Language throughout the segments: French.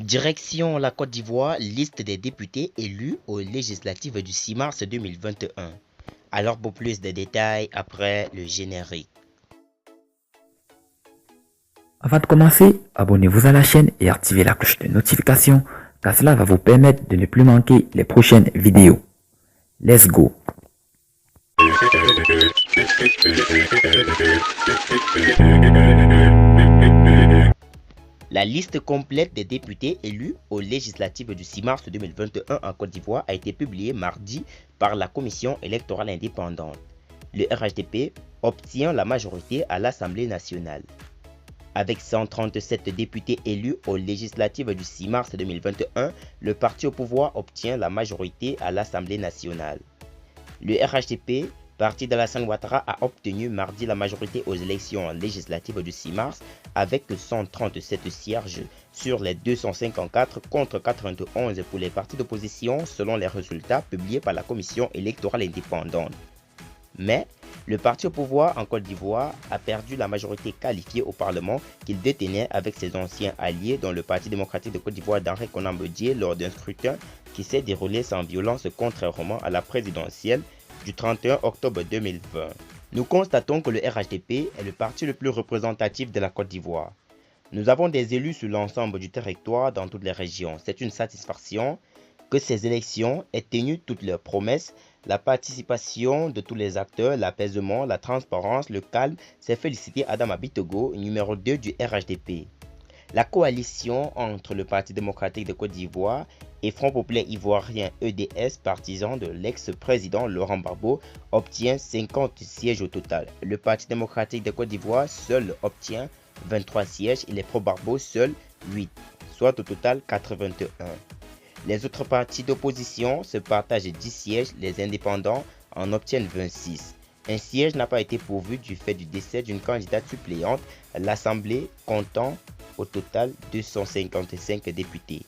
Direction la Côte d'Ivoire, liste des députés élus aux législatives du 6 mars 2021. Alors pour plus de détails après le générique. Avant de commencer, abonnez-vous à la chaîne et activez la cloche de notification car cela va vous permettre de ne plus manquer les prochaines vidéos. Let's go! La liste complète des députés élus aux législatives du 6 mars 2021 en Côte d'Ivoire a été publiée mardi par la Commission électorale indépendante. Le RHDP obtient la majorité à l'Assemblée nationale. Avec 137 députés élus aux législatives du 6 mars 2021, le parti au pouvoir obtient la majorité à l'Assemblée nationale. Le RHDP, parti d'Alassane Ouattara, a obtenu mardi la majorité aux élections législatives du 6 mars avec 137 sièges sur les 254 contre 91 pour les partis d'opposition selon les résultats publiés par la Commission électorale indépendante. Mais le parti au pouvoir en Côte d'Ivoire a perdu la majorité qualifiée au Parlement qu'il détenait avec ses anciens alliés dont le Parti démocratique de Côte d'Ivoire d'Henri Konan Bédié lors d'un scrutin qui s'est déroulé sans violence contrairement à la présidentielle du 31 octobre 2020. Nous constatons que le RHDP est le parti le plus représentatif de la Côte d'Ivoire. Nous avons des élus sur l'ensemble du territoire dans toutes les régions. C'est une satisfaction que ces élections aient tenu toutes leurs promesses. La participation de tous les acteurs, l'apaisement, la transparence, le calme, c'est félicité Adama Bitogo, numéro 2 du RHDP. La coalition entre le Parti démocratique de Côte d'Ivoire et Front populaire ivoirien EDS, partisan de l'ex-président Laurent Gbagbo, obtient 50 sièges au total. Le Parti démocratique de Côte d'Ivoire seul obtient 23 sièges et les pro-Gbagbo seuls 8, soit au total 81. Les autres partis d'opposition se partagent 10 sièges, les indépendants en obtiennent 26. Un siège n'a pas été pourvu du fait du décès d'une candidate suppléante, l'Assemblée comptant au total 255 députés.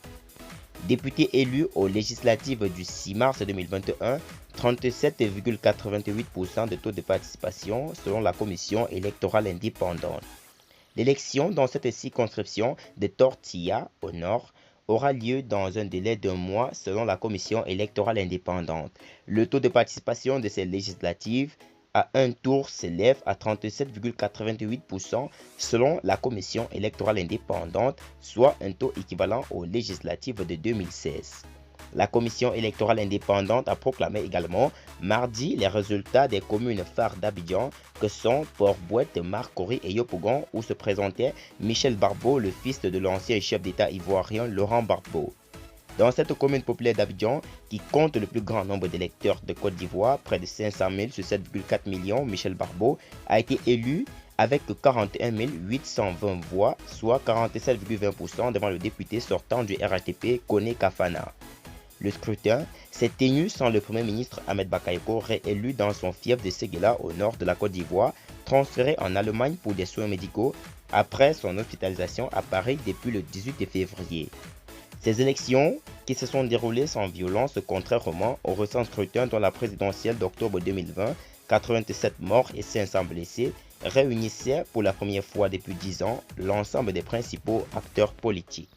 Députés élus aux législatives du 6 mars 2021, 37,88% de taux de participation selon la Commission électorale indépendante. L'élection dans cette circonscription de Tortilla au nord aura lieu dans un délai d'un mois selon la Commission électorale indépendante. Le taux de participation de ces législatives à un tour s'élève à 37,88% selon la Commission électorale indépendante, soit un taux équivalent aux législatives de 2016. La Commission électorale indépendante a proclamé également mardi les résultats des communes phares d'Abidjan que sont Port-Bouette, Marcory et Yopougon où se présentait Michel Barbeau, le fils de l'ancien chef d'État ivoirien Laurent Gbagbo. Dans cette commune populaire d'Abidjan, qui compte le plus grand nombre d'électeurs de Côte d'Ivoire, près de 500 000 sur 7,4 millions, Michel Barbeau a été élu avec 41 820 voix, soit 47,20% devant le député sortant du RHDP, Koné Kafana. Le scrutin s'est tenu sans le Premier ministre Ahmed Bakayoko, réélu dans son fief de Séguéla au nord de la Côte d'Ivoire, transféré en Allemagne pour des soins médicaux après son hospitalisation à Paris depuis le 18 février. Ces élections, qui se sont déroulées sans violence contrairement au récent scrutin dans la présidentielle d'octobre 2020, 87 morts et 500 blessés, réunissaient pour la première fois depuis 10 ans l'ensemble des principaux acteurs politiques.